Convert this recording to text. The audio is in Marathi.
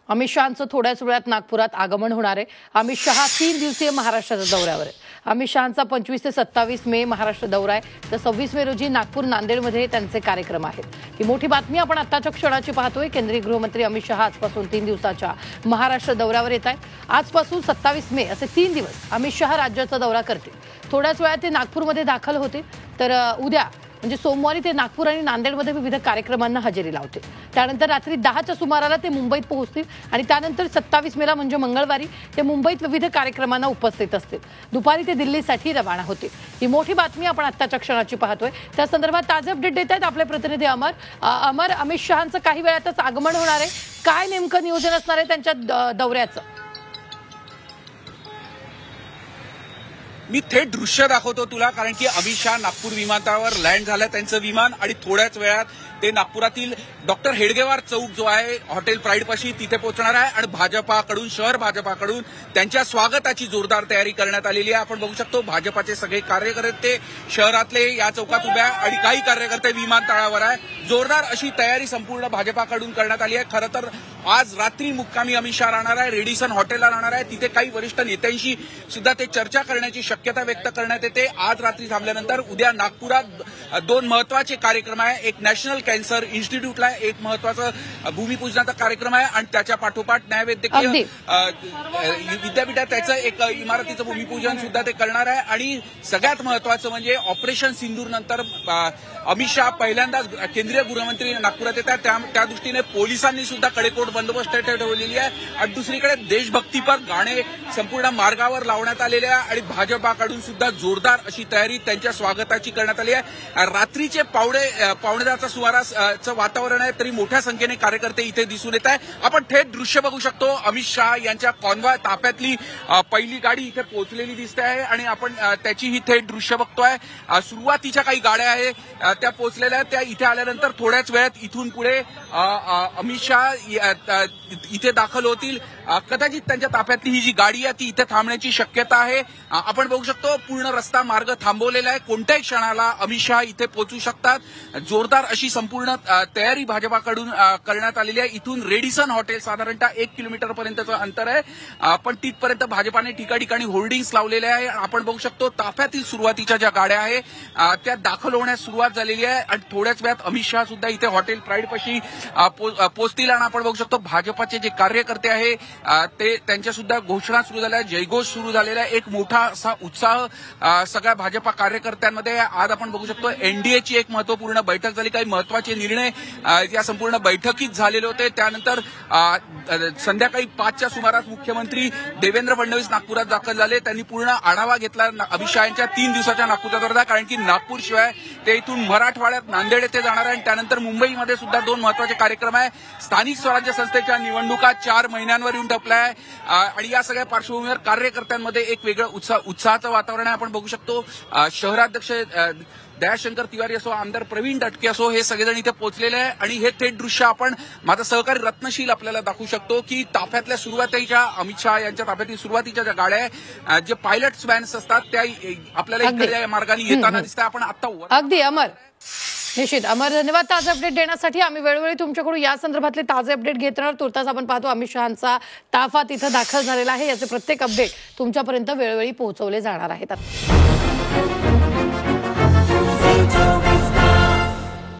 अमित शहांचं थोड्याच वेळात नागपुरात आगमन होणार आहे। अमित शहा 3 दिवसीय महाराष्ट्राच्या दौऱ्यावर आहे। अमित शहांचा 25 ते 27 मे महाराष्ट्र दौरा आहे, तर 26 मे रोजी नागपूर नांदेडमध्ये त्यांचे कार्यक्रम आहेत। ही मोठी बातमी आपण आताच्या क्षणाची पाहतोय। केंद्रीय गृहमंत्री अमित शहा आजपासून 3 दिवसाच्या महाराष्ट्र दौऱ्यावर येत आहेत। आजपासून 27 मे असे 3 दिवस अमित शहा राज्याचा दौरा करतील। थोड्याच वेळात ते नागपूरमध्ये दाखल होते, तर उद्या म्हणजे सोमवारी ते नागपूर आणि नांदेडमध्ये विविध कार्यक्रमांना हजेरी लावतील। त्यानंतर रात्री 10च्या सुमाराला ते मुंबईत पोहोचतील आणि त्यानंतर 27 मेला म्हणजे मंगळवारी ते मुंबईत विविध कार्यक्रमांना उपस्थित असतील। दुपारी ते दिल्लीसाठी रवाना होतील। ही मोठी बातमी आपण आत्ताच्या क्षणाची पाहतोय। त्या संदर्भात ताजे अपडेट देत आहेत आपले प्रतिनिधी अमर। अमित शहांचं काही वेळातच आगमन होणार आहे, काय नेमकं नियोजन असणार आहे त्यांच्या दौऱ्याचं? मी थेट दृश्य दाखवतो तुला, कारण की अमित शहा नागपूर विमानतळावर लँड झालं त्यांचं विमान आणि थोड्याच वेळात ते नागपुरातील डॉक्टर हेडगेवार चौक जो आहे हॉटेल प्राईड पाशी तिथे पोहोचणार आहे आणि भाजपाकडून शहर भाजपाकडून त्यांच्या स्वागताची जोरदार तयारी करण्यात आलेली आहे। आपण बघू शकतो भाजपाचे सगळे कार्यकर्ते शहरातले या चौकात उभ्या आणि काही कार्यकर्ते विमानतळावर आहे। जोरदार अशी तयारी संपूर्ण भाजपाकडून करण्यात आली आहे। खरं तर आज रात्री मुक्कामी अमित शहा राहणार आहे, रेडिसन हॉटेलला राहणार आहे। तिथे काही वरिष्ठ नेत्यांशी सुद्धा ते चर्चा करण्याची शक्यता व्यक्त करण्यात येते। आज रात्री थांबल्यानंतर उद्या नागपुरात 2 महत्वाचे कार्यक्रम आहे। एक नॅशनल कॅन्सर इन्स्टिट्यूटला एक महत्वाचा भूमिपूजनाचा कार्यक्रम आहे आणि त्याच्या पाठोपाठ न्यायवैद्यकीय विद्यापीठात त्याचं एक इमारतीचं भूमिपूजन सुद्धा ते करणार आहे। आणि सगळ्यात महत्वाचं म्हणजे ऑपरेशन सिंदूर नंतर अमित शहा पहिल्यांदा केंद्रीय गृहमंत्री नागपुरात येतात, त्या दृष्टीने पोलिसांनी सुद्धा कडेकोट बंदोबस्त ठेवलेली आहे। आणि दुसरीकडे देशभक्तीपर गाणे संपूर्ण मार्गावर लावण्यात आलेले आहे आणि भाजपाकडून सुद्धा जोरदार अशी तयारी त्यांच्या स्वागताची करण्यात आली आहे। रात्रीचे पावणेदहाचा सुमाराचं वातावरण आहे, तरी मोठ्या संख्येने कार्यकर्ते इथे दिसून येत आहे। आपण थेट दृश्य बघू शकतो। अमित शहा यांच्या कॉन्व्हॉय ताफ्यातली पहिली गाडी इथे पोहोचलेली दिसते आहे आणि आपण त्याची ही थेट दृश्य बघतोय। सुरुवातीच्या काही गाड्या आहेत त्या पोहोचलेल्या आहेत, त्या इथे आल्यानंतर थोड्याच वेळात इथून पुढे अमित शहा इथे दाखल होतील। कदाचित त्यांच्या ताफ्यातली ही जी गाडी आहे ती इथे थांबण्याची शक्यता आहे। आपण बघू शकतो पूर्ण रस्ता मार्ग थांबवलेला आहे, कोणत्याही क्षणाला अमित शहा इथे पोहोचू शकतात। जोरदार अशी संपूर्ण तयारी भाजपाकडून करण्यात आलेली आहे। इथून रेडिसन हॉटेल साधारणतः 1 किलोमीटर पर्यंतचं अंतर आहे, पण तिथपर्यंत भाजपाने ठिकाणी होर्डिंग्स लावलेले आहे। आपण बघू शकतो ताफ्यातील सुरुवातीच्या ज्या गाड्या आहेत त्या दाखल होण्यास सुरुवात झालेली आहे आणि थोड्याच वेळात अमित शहा सुद्धा इथे हॉटेल प्राईड पाशी पोहोचतील। आणि आपण बघू शकतो भाजपाचे जे कार्यकर्ते आहे ते त्यांच्या सुद्धा घोषणा सुरू झाल्या, जयघोष सुरू झालेला आहे। एक मोठा असा उत्साह सगळ्या भाजपा कार्यकर्त्यांमध्ये आज आपण बघू शकतो। एनडीएची एक महत्वपूर्ण बैठक झाली, काही महत्वाचे निर्णय या संपूर्ण बैठकीत झालेले होते। त्यानंतर संध्याकाळी 5च्या सुमारास मुख्यमंत्री देवेंद्र फडणवीस नागपुरात दाखल झाले। त्यांनी पूर्ण आढावा घेतला अमित शहा यांच्या 3 दिवसाच्या नागपूरच्या दौऱ्याचा, कारण की नागपूर शिवाय ते इथून मराठवाड्यात नांदेड येथे जाणार आहे आणि त्यानंतर मुंबईमध्ये सुद्धा 2 महत्वाचे कार्यक्रम आहे। स्थानिक स्वराज्य संस्थेच्या निवडणुका 4 महिन्यांवर येऊन टपल्या आहे आणि या सगळ्या पार्श्वभूमीवर कार्यकर्त्यांमध्ये एक वेगळं उत्साहाचं वातावरण आहे। आपण बघू शकतो शहराध्यक्ष दयाशंकर तिवारी असो, आमदार प्रवीण दटके असो, हे सगळेजण इथे पोहोचलेले आहे। आणि हे थेट दृश्य आपण माझा सहकारी रत्नशील आपल्याला दाखवू शकतो की ताफ्यातल्या सुरुवातीच्या अमित शहा यांच्या ताफ्यातील सुरुवातीच्या ज्या गाड्या आहेत, जे पायलट्स व्हॅन्स असतात त्या आपल्याला इकडच्या मार्गाने येताना दिसतात। आपण आता अगदी अमर निश्चित अमर, धन्यवाद ताजे अपडेट देण्यासाठी। आम्ही वेळोवेळी तुमच्याकडून या संदर्भातले ताजे अपडेट घेत राहणार। तुर्तास आपण पाहतो अमित शहांचा ताफा तिथं दाखल झालेला आहे, याचे प्रत्येक अपडेट तुमच्यापर्यंत वेळोवेळी पोहोचवले जाणार आहेत।